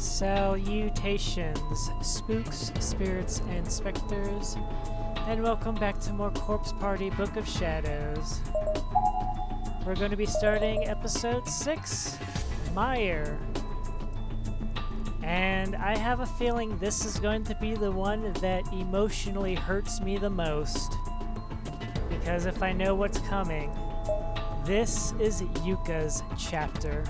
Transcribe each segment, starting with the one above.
Salutations, spooks, spirits, and specters, and welcome back to more Corpse Party Book of Shadows. We're going to be starting episode 6, Mire. And I have a feeling this is going to be the one that emotionally hurts me the most. Because if I know what's coming, this is Yuka's chapter.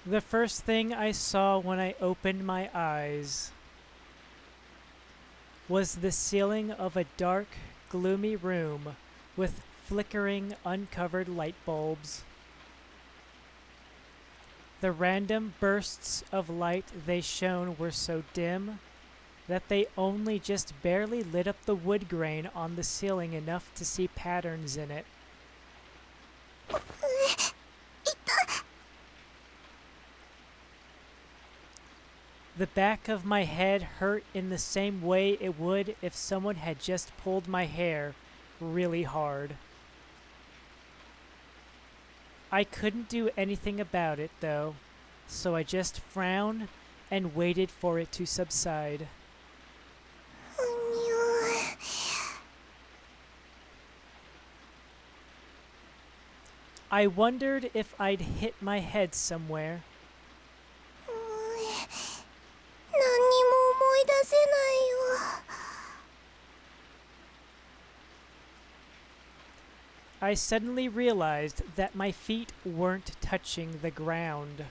The first thing I saw when I opened my eyes was the ceiling of a dark, gloomy room with flickering, uncovered light bulbs. The random bursts of light they shone were so dim that they only just barely lit up the wood grain on the ceiling enough to see patterns in it. The back of my head hurt in the same way it would if someone had just pulled my hair really hard. I couldn't do anything about it, though, so I just frowned and waited for it to subside. I wondered if I'd hit my head somewhere. I suddenly realized that my feet weren't touching the ground.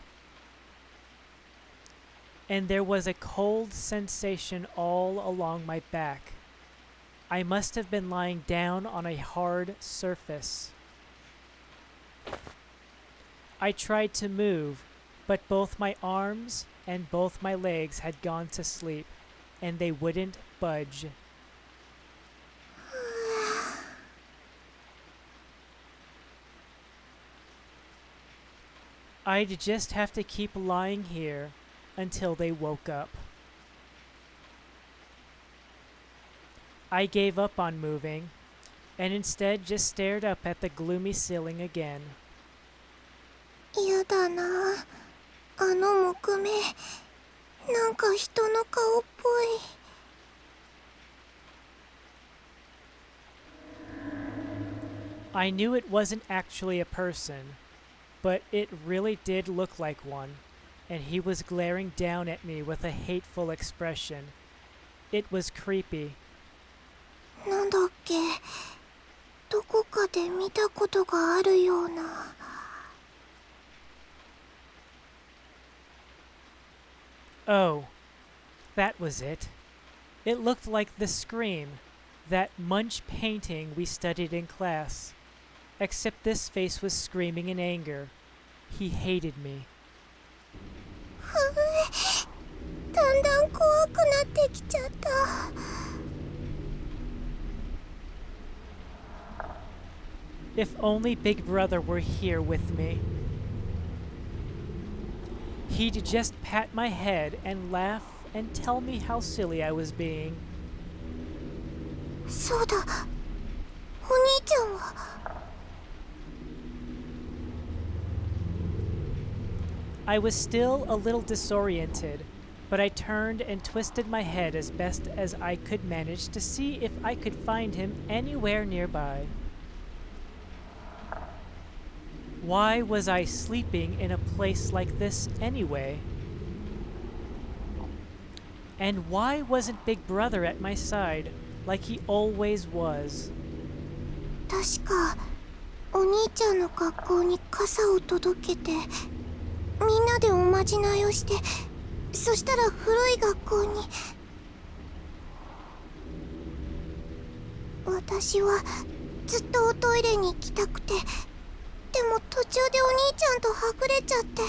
And there was a cold sensation all along my back. I must have been lying down on a hard surface. I tried to move, but both my arms and both my legs had gone to sleep, and they wouldn't budge. I'd just have to keep lying here until they woke up. I gave up on moving, and instead just stared up at the gloomy ceiling again. やだな、あの木目、なんか人の顔っぽい。I knew it wasn't actually a person, but it really did look like one, and he was glaring down at me with a hateful expression. It was creepy. なんだっけ、どこかで見たことがあるような。Oh, that was it. It looked like the Scream, that Munch painting we studied in class. Except this face was screaming in anger. He hated me. だんだん怖くなってきちゃった。If only Big Brother were here with me. He'd just pat my head and laugh and tell me how silly I was being. そうだ、お兄ちゃんは。I was still a little disoriented, but I turned and twisted my head as best as I could manage to see if I could find him anywhere nearby. Why was I sleeping in a place like this anyway? And why wasn't Big Brother at my side like he always was? 確か、お兄ちゃんの学校に傘を届けて、みんなでおまじないをして、そしたら古い学校に。私はずっとおトイレに行きたくて、ででも途中でお兄ちゃんとはぐれちゃって。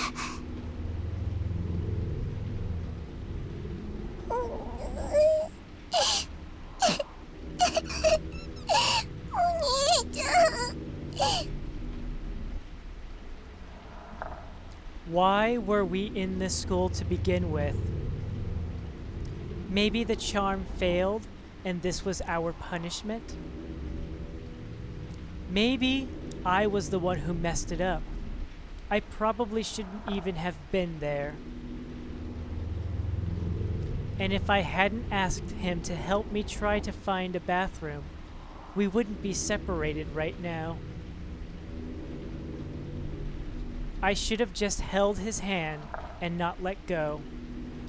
お兄ちゃん。Why were we in this school to begin with? Maybe the charm failed and this was our punishment? Maybe I was the one who messed it up. I probably shouldn't even have been there. And if I hadn't asked him to help me try to find a bathroom, we wouldn't be separated right now. I should have just held his hand and not let go.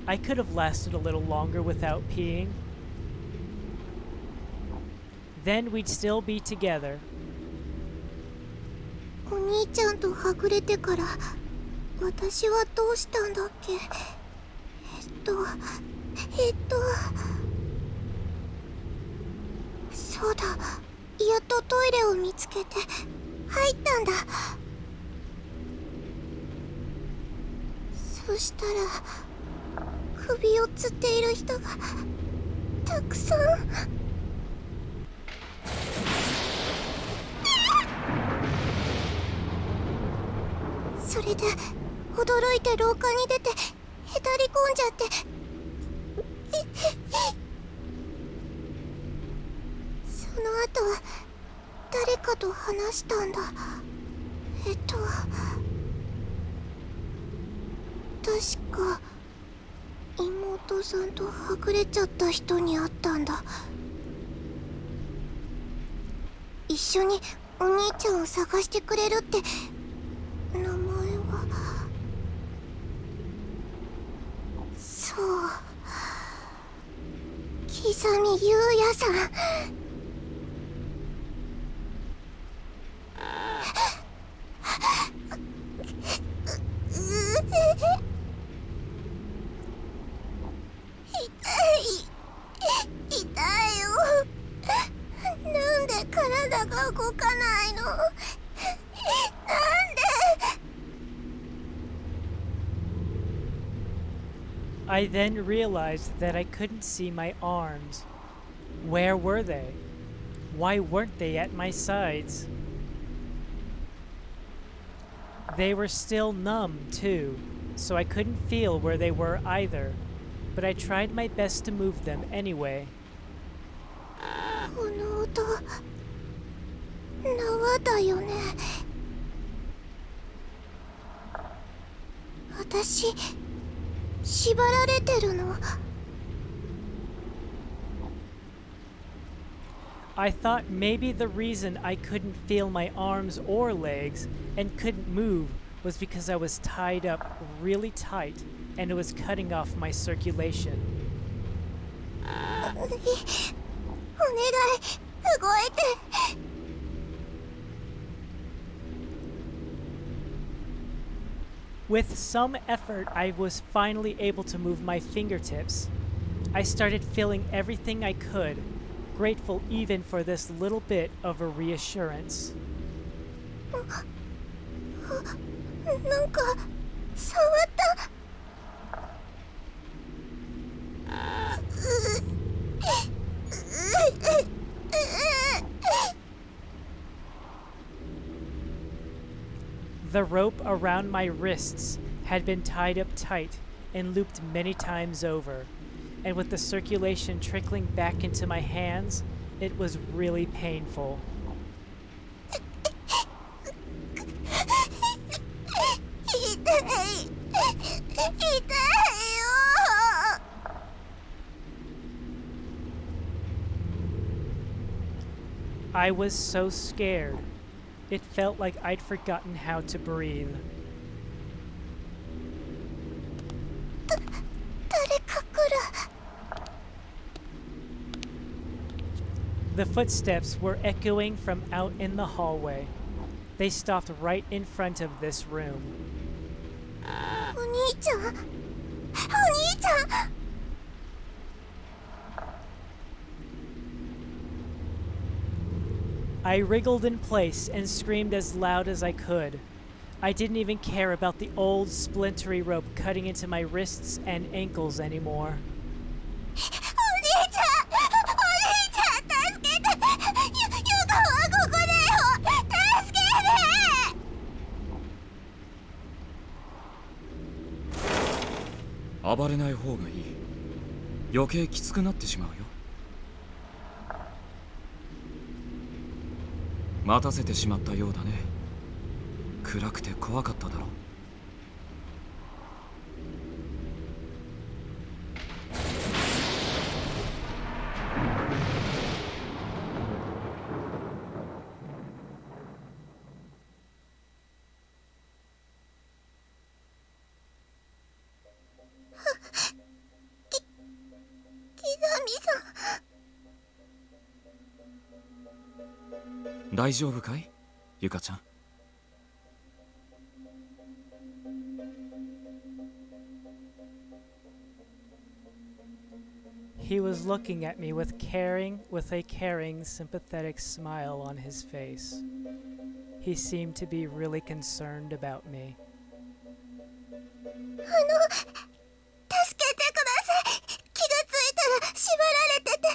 I could have lasted a little longer without peeing. Then we'd still be together. お兄ちゃんとはぐれてから私はどうしたんだっけ。そうだ、やっとトイレを見つけて入ったんだ。そしたら首をつっている人がたくさん。それで驚いて廊下に出てへたり込んじゃって。その後は誰かと話したんだ。確か妹さんとはぐれちゃった人に会ったんだ。一緒にお兄ちゃんを探してくれるって名前は。そう、Kizami優也さん。痛いよ。なんで体が動かないの。なんで。I then realized that I couldn't see my arms. Where were they? Why weren't they at my sides? They were still numb, too, so I couldn't feel where they were either, but I tried my best to move them anyway. この音、縄だよね。私、縛られてるの。I thought maybe the reason I couldn't feel my arms or legs and couldn't move was because I was tied up really tight and it was cutting off my circulation. お願い、動いて。With some effort, I was finally able to move my fingertips. I started feeling everything I could, grateful even for this little bit of a reassurance. なんか触った。The rope around my wrists had been tied up tight and looped many times over, and with the circulation trickling back into my hands, it was really painful. I was so scared. It felt like I'd forgotten how to breathe. 誰か来る。 The footsteps were echoing from out in the hallway. They stopped right in front of this room. お兄ちゃん、お兄ちゃん。I wriggled in place and screamed as loud as I could. I didn't even care about the old splintery rope cutting into my wrists and ankles anymore. お兄ちゃん、助けて。ユカはここだよ。助けて。暴れない方がいい。余計きつくなってしまうよ。待たせてしまったようだね。暗くて怖かっただろ。キザミさん。大丈夫かい、ゆかちゃん。He was looking at me with a caring, sympathetic smile on his face. He seemed to be really concerned about me. 助けてください。気がついたら縛られてて。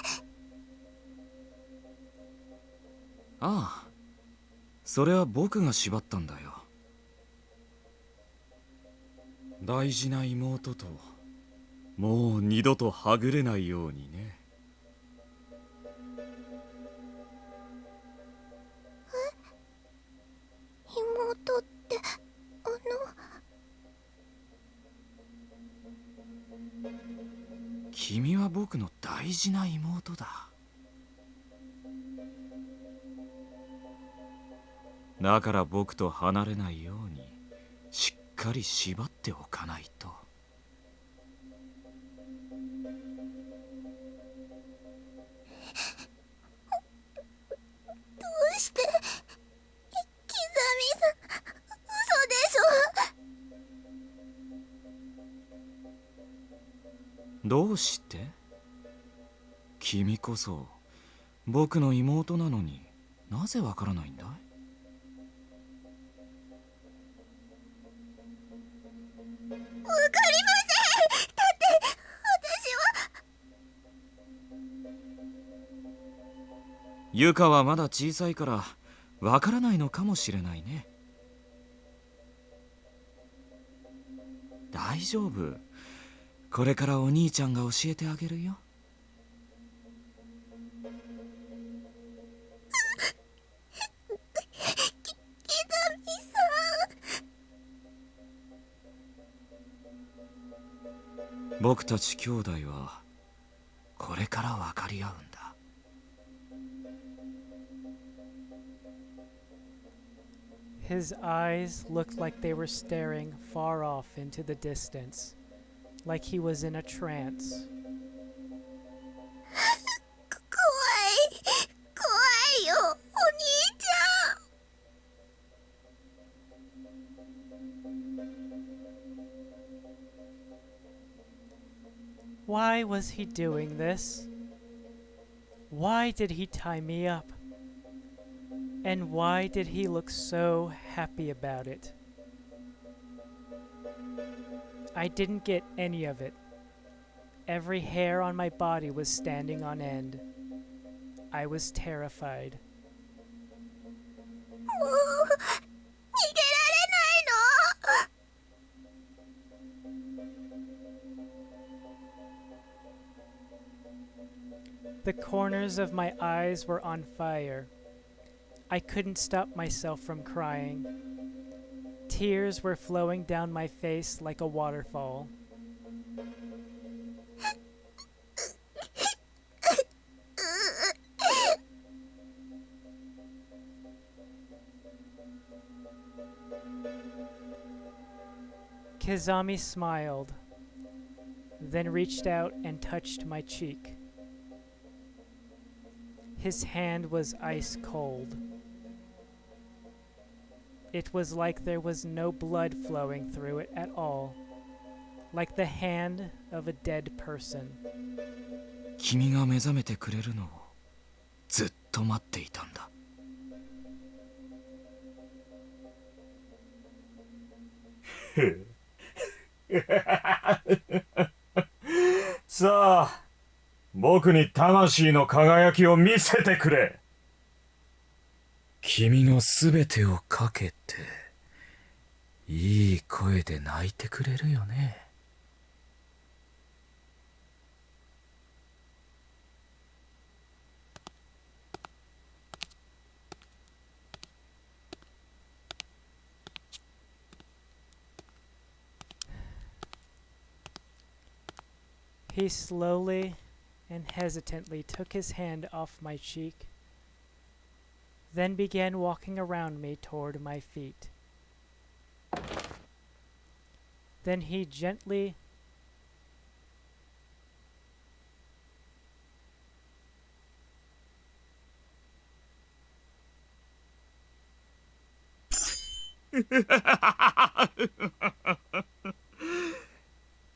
ああ、それは僕が縛ったんだよ。大事な妹ともう二度とはぐれないようにね。妹って君は僕の大事な妹だ。だから僕と離れないようにしっかり縛っておかないと。どうしてキザミさん、嘘でしょ。どうして？君こそ僕の妹なのになぜわからないんだい？わかりません。だって私は。ユカはまだ小さいからわからないのかもしれないね。大丈夫。これからお兄ちゃんが教えてあげるよ。キザミさん。僕たち兄弟はこれから分かり合うんだ。His eyes looked like they were staring far off into the distance, like he was in a trance. 怖いよ、お兄ちゃん。Why was he doing this? Why did he tie me up? And why did he look so happy about it? I didn't get any of it. Every hair on my body was standing on end. I was terrified. もう逃げられないの。 The corners of my eyes were on fire. I couldn't stop myself from crying. Tears were flowing down my face like a waterfall. Kizami smiled, then reached out and touched my cheek. His hand was ice cold. It was like there was no blood flowing through it at all, like the hand of a dead person. 君が目覚めてくれるのをずっと待っていたんだ。さあ、僕に魂の輝きを見せてくれ。君のすべてをかけて、いい声で泣いてくれるよね。He slowly and hesitantly took his hand off my cheek, then began walking around me toward my feet. Then he gently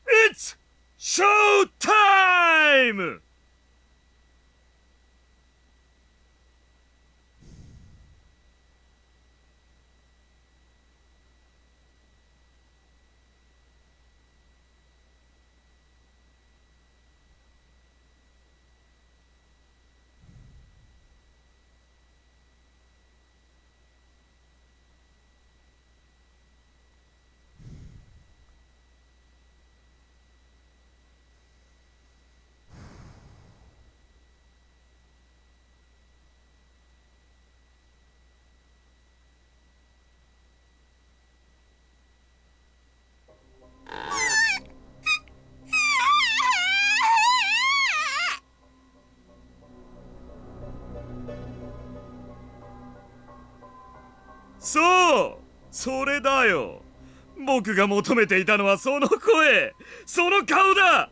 It's show time! そう、それだよ。僕が求めていたのはその声、その顔だ。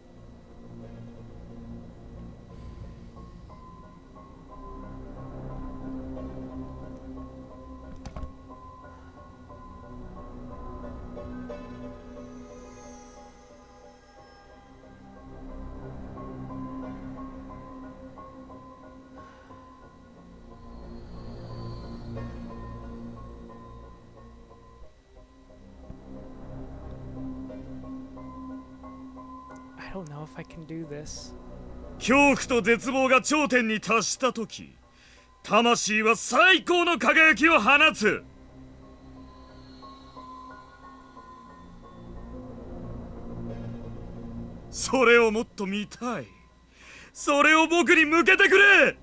I don't know if I can do this. 恐怖と絶望が頂点に達したとき、魂は最高の輝きを放つ。それをもっと見たい。それを僕に向けてくれ。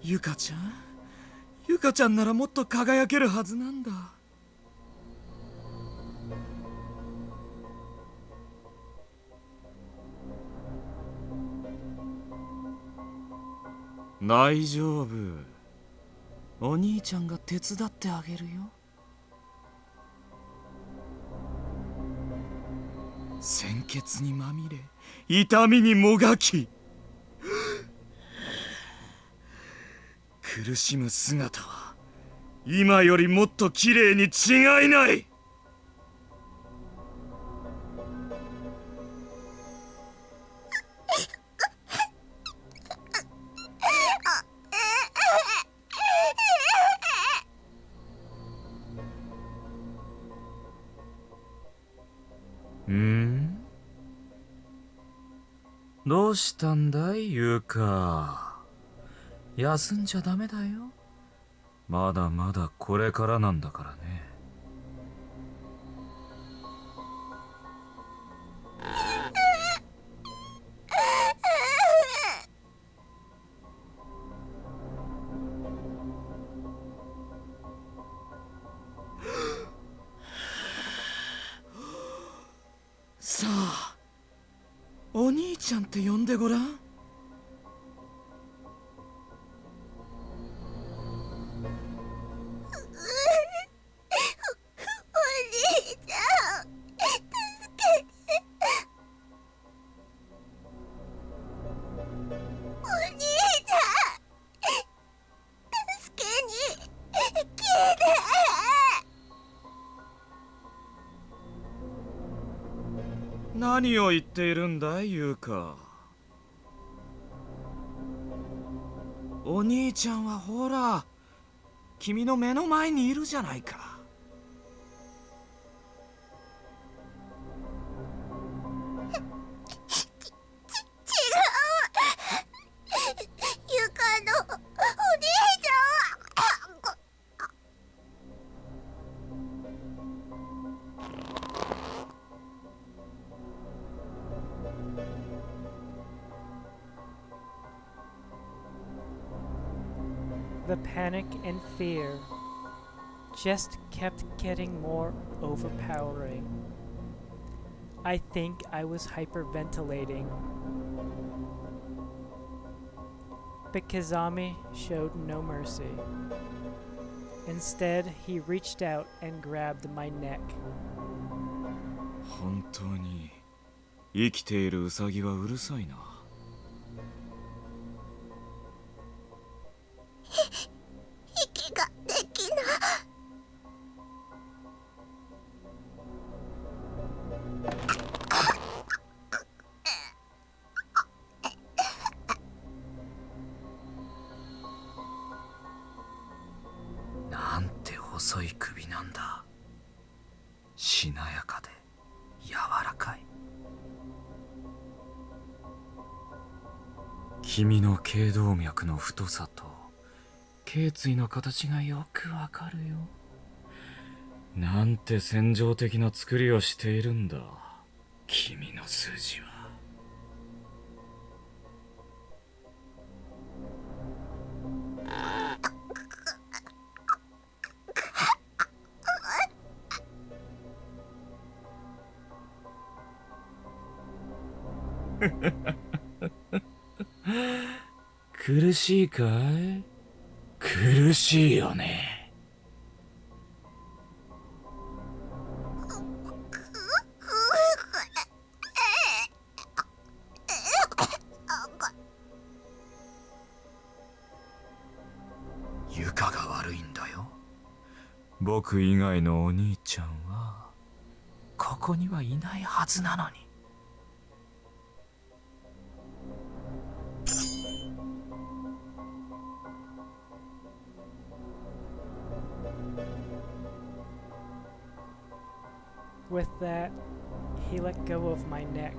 ゆかちゃん、ゆかちゃんならもっと輝けるはずなんだ。大丈夫。お兄ちゃんが手伝ってあげるよ。鮮血にまみれ、痛みにもがき、苦しむ姿は今よりもっと綺麗に違いない。どうしたんだい、ユカ。休んじゃダメだよ。まだまだこれからなんだからね。さあ、お兄ちゃんって呼んでごらん。何を言っているんだい、ユカ。お兄ちゃんはほら、君の目の前にいるじゃないか。ゆかのお兄ちゃん。 The panic and fear just kept getting more overpowering. I think I was hyperventilating. But Kizami showed no mercy. Instead, he reached out and grabbed my neck. 本当に生きているウサギはうるさいな。息ができない。なんて細い首なんだ。しなやかで柔らかい。君の頸動脈の太さと頸椎の形がよくわかるよ。なんて戦場的な作りをしているんだ、君の筋は。苦しいかい？苦しいよね。ユカが悪いんだよ。僕以外のお兄ちゃんはここにはいないはずなのに。With that, he let go of my neck,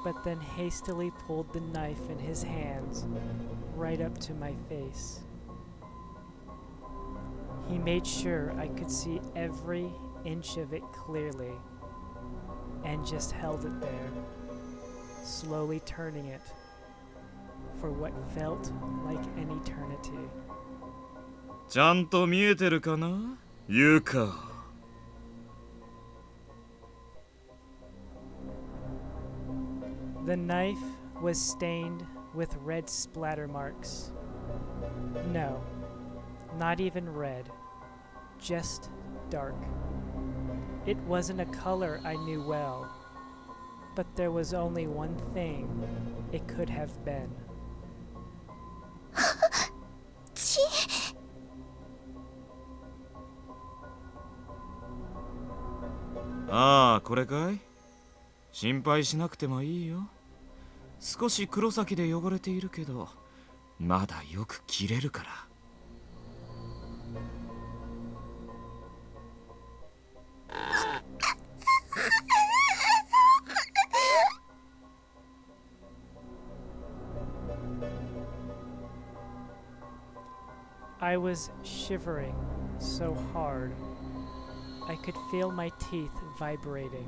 but then hastily pulled the knife in his hands right up to my face. He made sure I could see every inch of it clearly, and just held it there, slowly turning it for what felt like an eternity. ちゃんと見えてるかな、ユカ。The knife was stained with red splatter marks. No, not even red, just dark. It wasn't a color I knew well, but there was only one thing it could have been. 血。ああ、これかい？心配しなくてもいいよ。少し黒崎で汚れているけど、まだよく切れるから。I was shivering so hard, I could feel my teeth vibrating.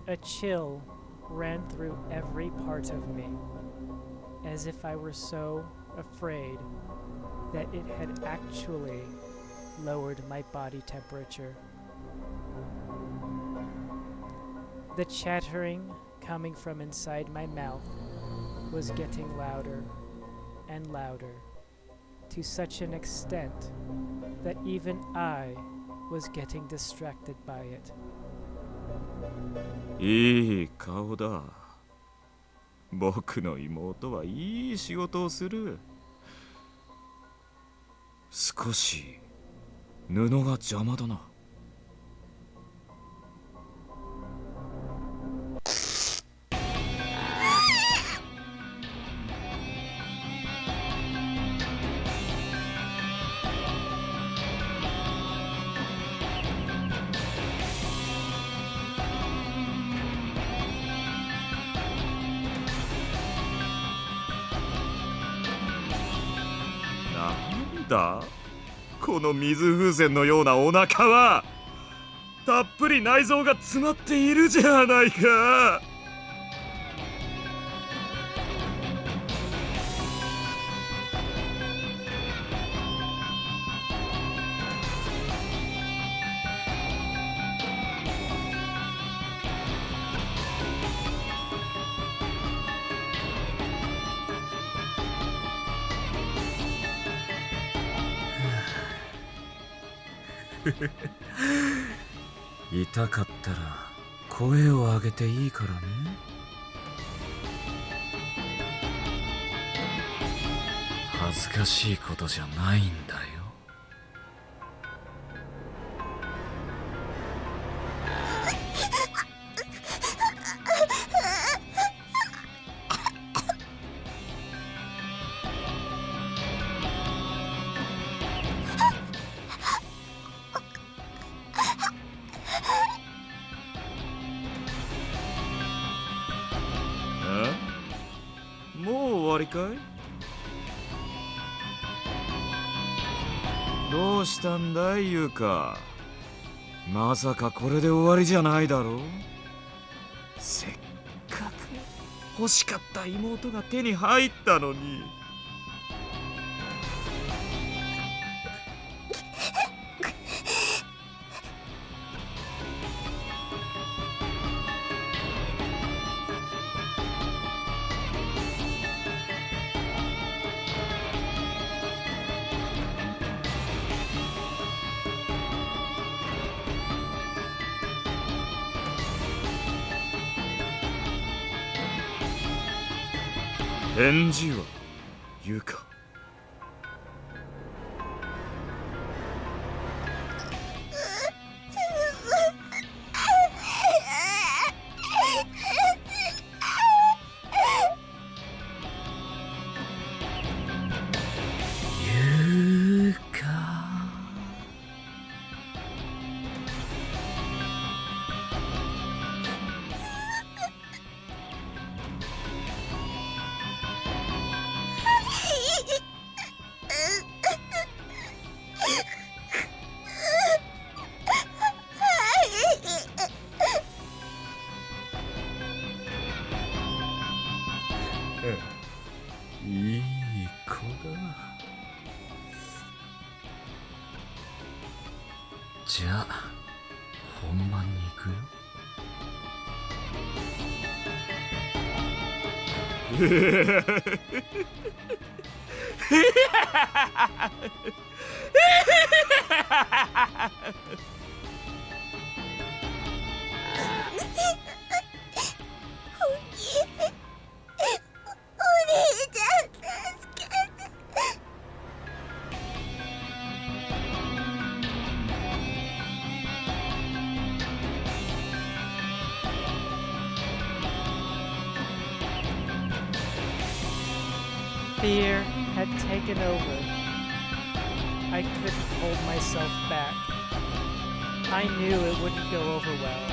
A chill ran through every part of me, as if I were so afraid that it had actually lowered my body temperature. The chattering coming from inside my mouth was getting louder and louder, to such an extent that even I was getting distracted by it. いい顔だ。僕の妹はいい仕事をする。少し布が邪魔だな。だ、この水風船のようなお腹はたっぷり内臓が詰まっているじゃないか。痛かったら声を上げていいからね。恥ずかしいことじゃないんだよ。もう終わりかい？どうしたんだい、ユカ。まさかこれで終わりじゃないだろう。せっかく欲しかった妹が手に入ったのに。返事はユカ。ユカ。いい子だ。じゃあ本番に行くよ。Fear had taken over. I couldn't hold myself back. I knew it wouldn't go over well,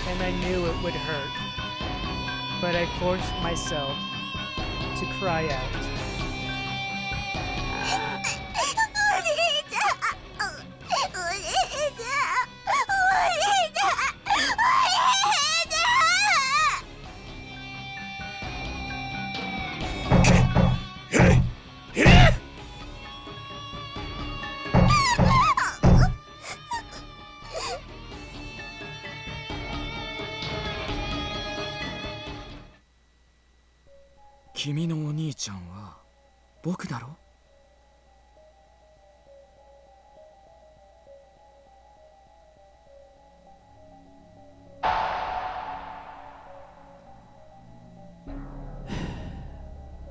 and I knew it would hurt. But I forced myself to cry out.「君のお兄ちゃんは僕だろ?」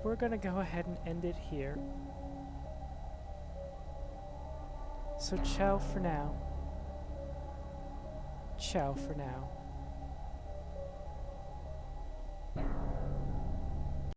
We're gonna go ahead and end it here. So ciao for now. Ciao for now.